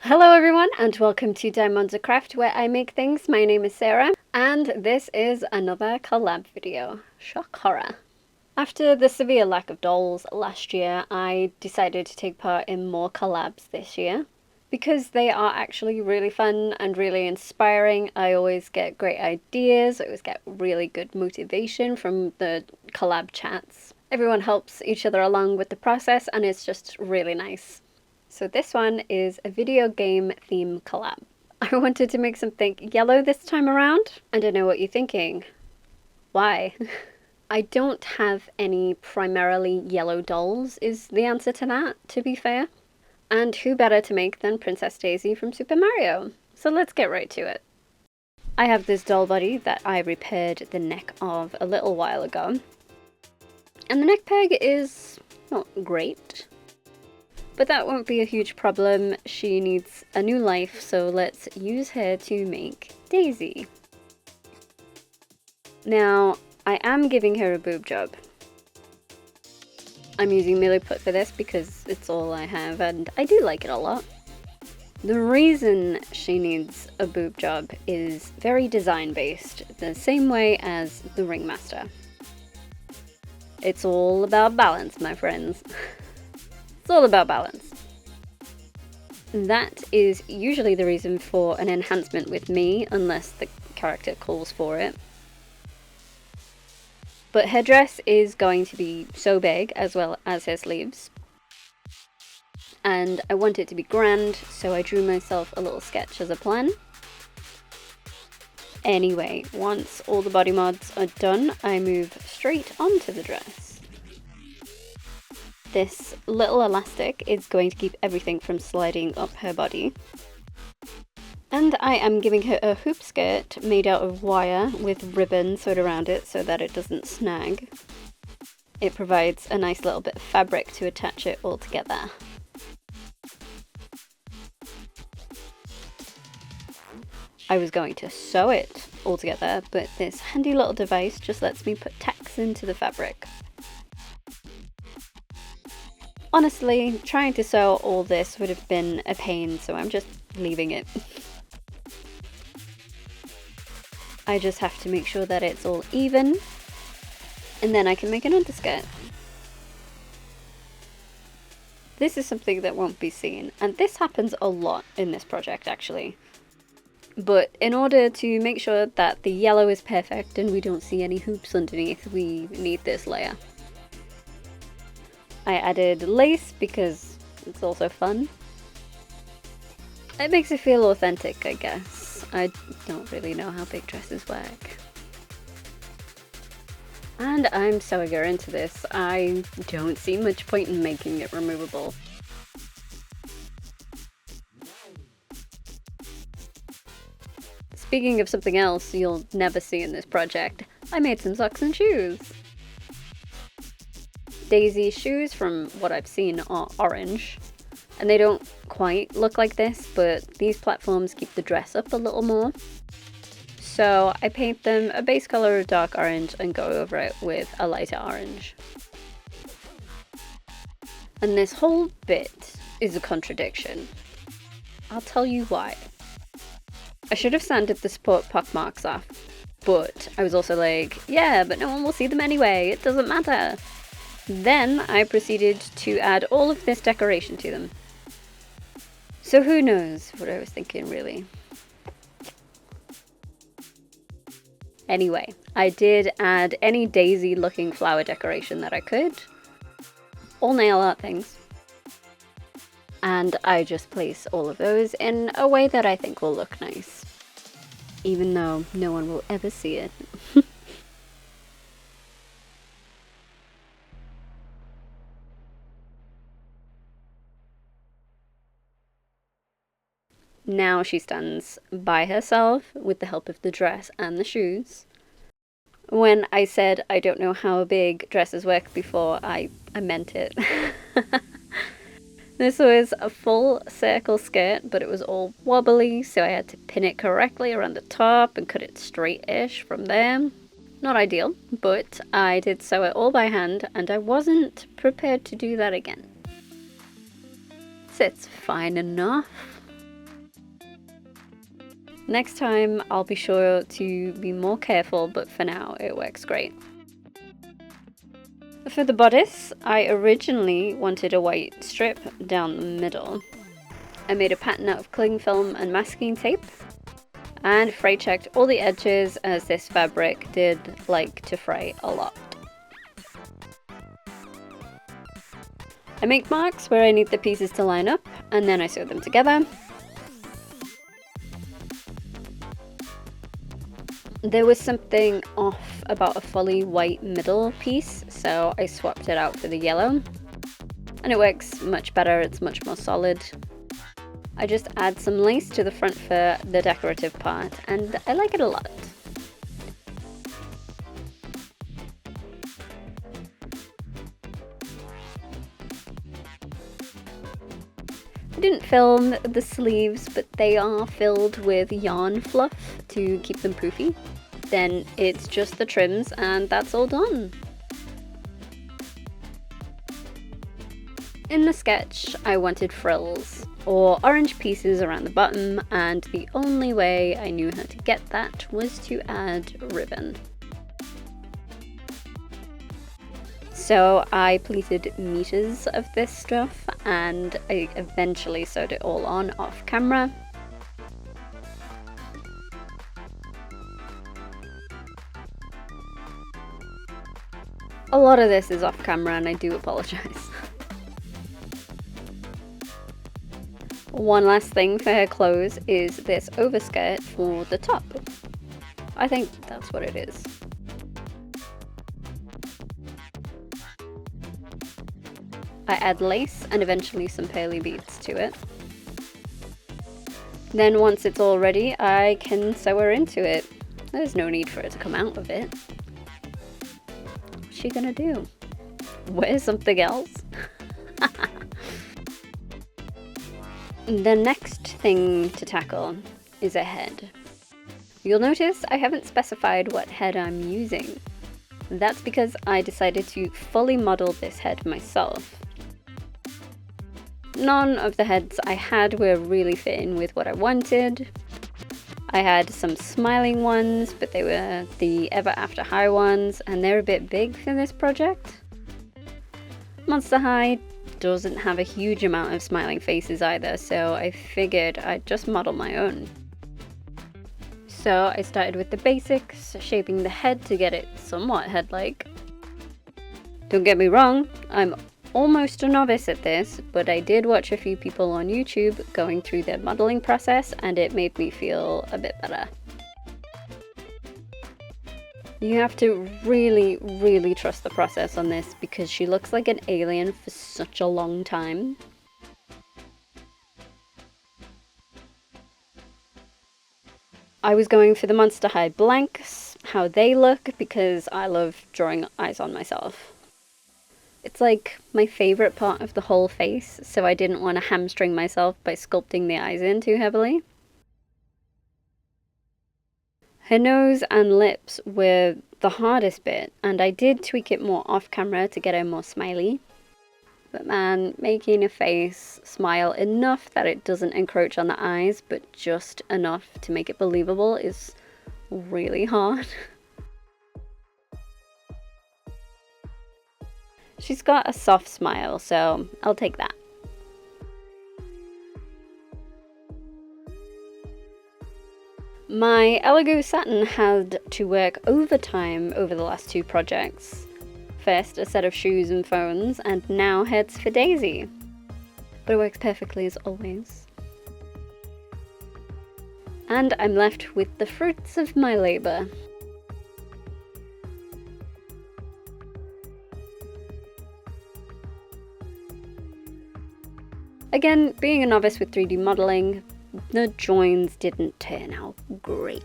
Hello everyone and welcome to Diamondza Craft where I make things. My name is Sarah and this is another collab video. Shock horror. After the severe lack of dolls last year, I decided to take part in more collabs this year. Because they are actually really fun and really inspiring. I always get great ideas, I always get really good motivation from the collab chats. Everyone helps each other along with the process and it's just really nice. So this one is a video game theme collab. I wanted to make something yellow this time around, and I know what you're thinking. Why? I don't have any primarily yellow dolls is the answer to that, to be fair. And who better to make than Princess Daisy from Super Mario? So let's get right to it. I have this doll body that I repaired the neck of a little while ago. And the neck peg is not great. But that won't be a huge problem. She needs a new life, so let's use her to make Daisy. Now, I am giving her a boob job. I'm using Milliput for this because it's all I have and I do like it a lot. The reason she needs a boob job is very design based, the same way as the Ringmaster. It's all about balance, my friends. It's all about balance. That is usually the reason for an enhancement with me, unless the character calls for it. But her dress is going to be so big, as well as her sleeves. And I want it to be grand, so I drew myself a little sketch as a plan. Anyway, once all the body mods are done, I move straight onto the dress. This little elastic is going to keep everything from sliding up her body. And I am giving her a hoop skirt made out of wire with ribbon sewed around it so that it doesn't snag. It provides a nice little bit of fabric to attach it all together. I was going to sew it all together, but this handy little device just lets me put tacks into the fabric. Honestly, trying to sew all this would have been a pain, so I'm just leaving it. I just have to make sure that it's all even, and then I can make an underskirt. This is something that won't be seen, and this happens a lot in this project actually. But in order to make sure that the yellow is perfect and we don't see any hoops underneath, we need this layer. I added lace because it's also fun. It makes it feel authentic, I guess. I don't really know how big dresses work. And I'm sewing her into this. I don't see much point in making it removable. Speaking of something else you'll never see in this project, I made some socks and shoes. Daisy's shoes, from what I've seen, are orange, and they don't quite look like this, but these platforms keep the dress up a little more. So I paint them a base color of dark orange and go over it with a lighter orange. And this whole bit is a contradiction. I'll tell you why. I should have sanded the support pockmarks off, but I was also like, yeah, but no one will see them anyway, it doesn't matter. Then I proceeded to add all of this decoration to them. So who knows what I was thinking, really. Anyway, I did add any daisy looking flower decoration that I could. All nail art things. And I just place all of those in a way that I think will look nice. Even though no one will ever see it. Now she stands by herself with the help of the dress and the shoes. When I said I don't know how big dresses work before, I meant it. This was a full circle skirt, but it was all wobbly, so I had to pin it correctly around the top and cut it straight-ish from there. Not ideal, but I did sew it all by hand, and I wasn't prepared to do that again. Sits fine enough. Next time I'll be sure to be more careful, but for now it works great. For the bodice, I originally wanted a white strip down the middle. I made a pattern out of cling film and masking tape, and fray checked all the edges as this fabric did like to fray a lot. I make marks where I need the pieces to line up, and then I sew them together. There was something off about a fully white middle piece, so I swapped it out for the yellow. And it works much better, it's much more solid. I just add some lace to the front for the decorative part, and I like it a lot. I didn't film the sleeves, but they are filled with yarn fluff to keep them poofy. Then it's just the trims and that's all done. In the sketch, I wanted frills, or orange pieces around the bottom, and the only way I knew how to get that was to add ribbon. So I pleated meters of this stuff, and I eventually sewed it all on off camera. A lot of this is off camera and I do apologize. One last thing for her clothes is this overskirt for the top. I think that's what it is. I add lace and eventually some pearly beads to it. Then once it's all ready, I can sew her into it. There's no need for her to come out of it. What's she gonna do? Wear something else? The next thing to tackle is a head. You'll notice I haven't specified what head I'm using. That's because I decided to fully model this head myself. None of the heads I had were really fitting with what I wanted. I had some smiling ones, but they were the Ever After High ones, and they're a bit big for this project. Monster High doesn't have a huge amount of smiling faces either, so I figured I'd just model my own. So I started with the basics, shaping the head to get it somewhat head-like. Don't get me wrong, I'm almost a novice at this, but I did watch a few people on YouTube going through their modeling process and it made me feel a bit better. You have to really trust the process on this because she looks like an alien for such a long time. I was going for the Monster High blanks, how they look, because I love drawing eyes on myself. It's like my favourite part of the whole face, so I didn't want to hamstring myself by sculpting the eyes in too heavily. Her nose and lips were the hardest bit, and I did tweak it more off camera to get her more smiley. But man, making a face smile enough that it doesn't encroach on the eyes, but just enough to make it believable is really hard. She's got a soft smile, so I'll take that. My ELEGOO Saturn had to work overtime over the last two projects. First a set of shoes and phones, and now heads for Daisy. But it works perfectly as always. And I'm left with the fruits of my labour. Again, being a novice with 3D modelling, the joins didn't turn out great.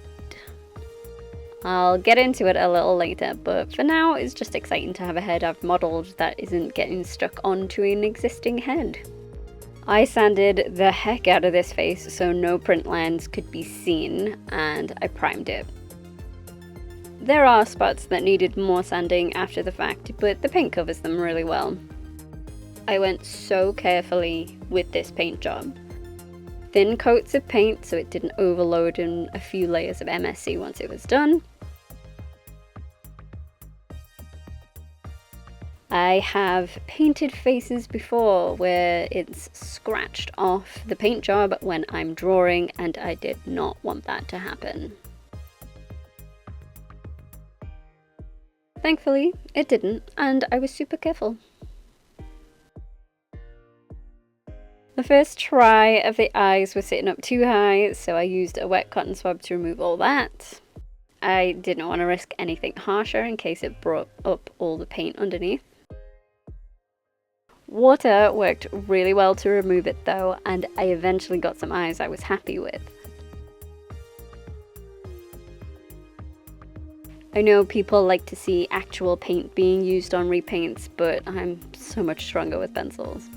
I'll get into it a little later, but for now it's just exciting to have a head I've modelled that isn't getting stuck onto an existing head. I sanded the heck out of this face so no print lines could be seen, and I primed it. There are spots that needed more sanding after the fact, but the paint covers them really well. I went so carefully with this paint job. thin coats of paint so it didn't overload in a few layers of MSC once it was done. I have painted faces before where it's scratched off the paint job when I'm drawing, and I did not want that to happen. Thankfully, it didn't, and I was super careful. The first try of the eyes were sitting up too high, so I used a wet cotton swab to remove all that. I didn't want to risk anything harsher in case it brought up all the paint underneath. Water worked really well to remove it though, and I eventually got some eyes I was happy with. I know people like to see actual paint being used on repaints, but I'm so much stronger with pencils.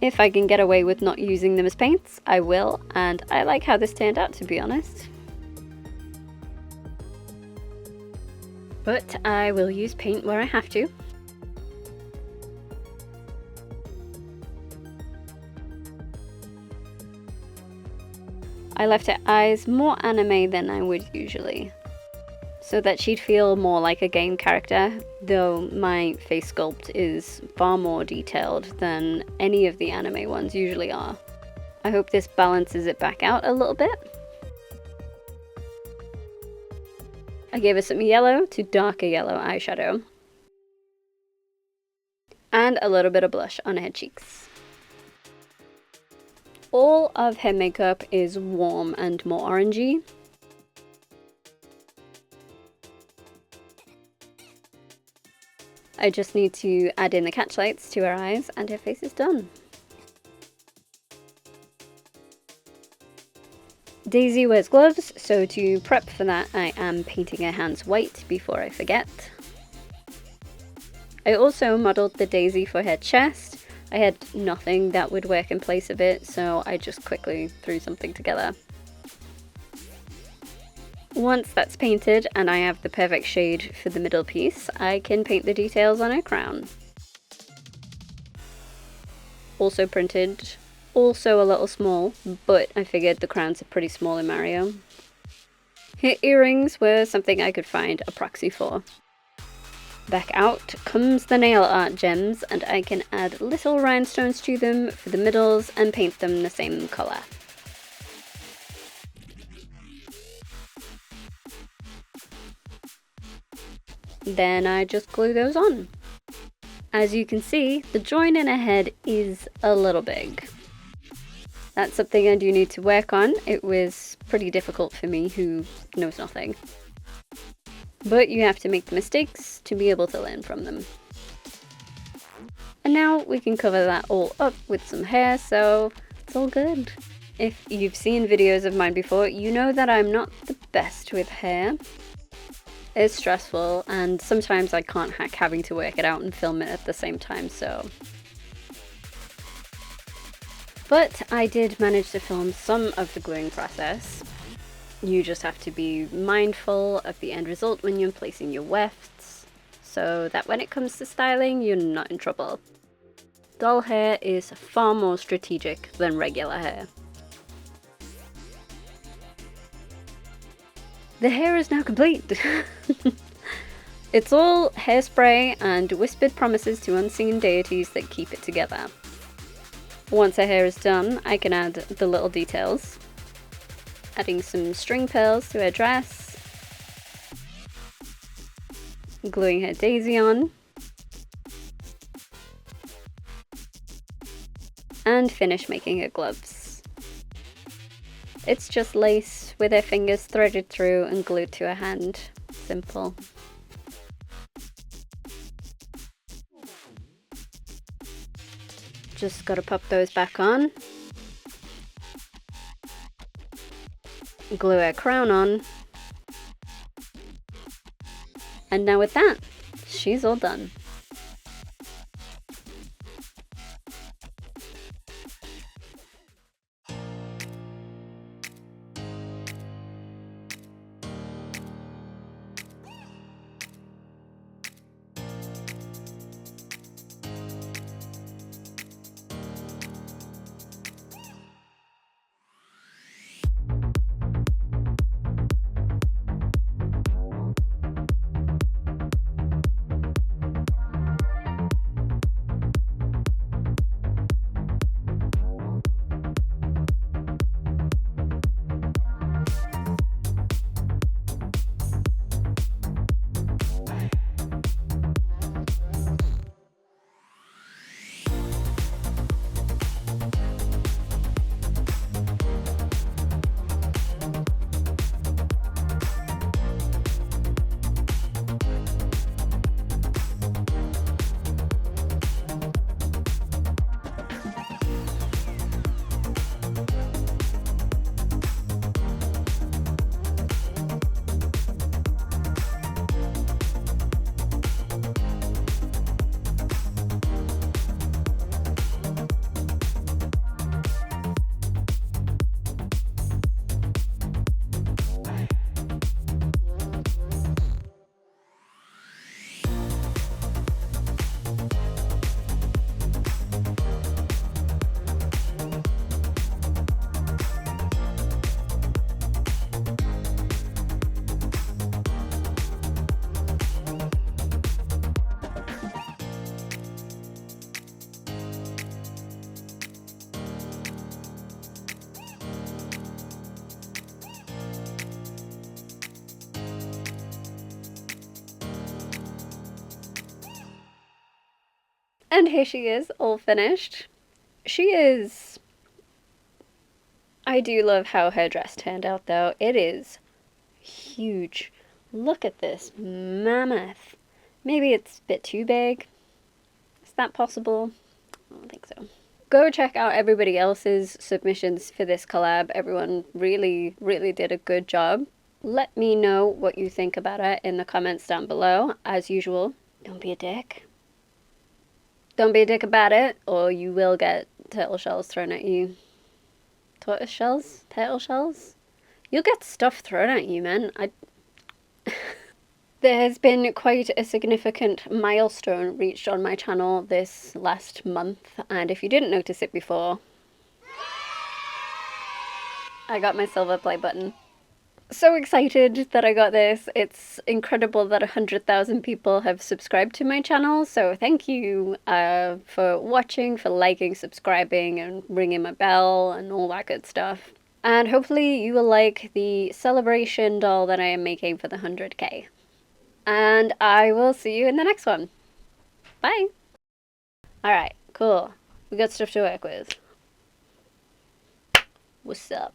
If I can get away with not using them as paints, I will, and I like how this turned out, to be honest. But I will use paint where I have to. I left her eyes more anime than I would usually, so that she'd feel more like a game character, though my face sculpt is far more detailed than any of the anime ones usually are. I hope this balances it back out a little bit. I gave her some yellow to darker yellow eyeshadow, and a little bit of blush on her cheeks. All of her makeup is warm and more orangey. I just need to add in the catch lights to her eyes and her face is done. Daisy wears gloves, so to prep for that I am painting her hands white before I forget. I also modelled the Daisy for her chest. I had nothing that would work in place of it, so I just quickly threw something together. Once that's painted and I have the perfect shade for the middle piece, I can paint the details on her crown. Also printed, also a little small, but I figured the crowns are pretty small in Mario. Her earrings were something I could find a proxy for. Back out comes the nail art gems, and I can add little rhinestones to them for the middles and paint them the same colour. Then I just glue those on. As you can see, the join in her head is a little big. That's something I do need to work on. It was pretty difficult for me who knows nothing. But you have to make the mistakes to be able to learn from them. And now we can cover that all up with some hair, so it's all good. If you've seen videos of mine before, you know that I'm not the best with hair. It's stressful, and sometimes I can't hack having to work it out and film it at the same time, so... But I did manage to film some of the gluing process. You just have to be mindful of the end result when you're placing your wefts, so that when it comes to styling, you're not in trouble. Doll hair is far more strategic than regular hair. The hair is now complete! It's all hairspray and whispered promises to unseen deities that keep it together. Once her hair is done, I can add the little details. Adding some string pearls to her dress, gluing her daisy on, and finish making her gloves. It's just lace with her fingers threaded through and glued to her hand. Simple. Just gotta pop those back on. Glue her crown on. And now with that, she's all done. And here she is, all finished. She is... I do love how her dress turned out though. It is huge. Look at this mammoth. Maybe it's a bit too big. Is that possible? I don't think so. Go check out everybody else's submissions for this collab. Everyone really, really did a good job. Let me know what you think about it in the comments down below. As usual, don't be a dick. Don't be a dick about it, or you will get turtle shells thrown at you. Tortoise shells? Turtle shells? You'll get stuff thrown at you, man. There has been quite a significant milestone reached on my channel this last month, and if you didn't notice it before, I got my silver play button. So excited that I got this. It's incredible that 100,000 people have subscribed to my channel, so thank you for watching, for liking, subscribing, and ringing my bell, and all that good stuff. And hopefully you will like the celebration doll that I am making for the 100k. And I will see you in the next one. Bye! Alright, cool. We got stuff to work with. What's up?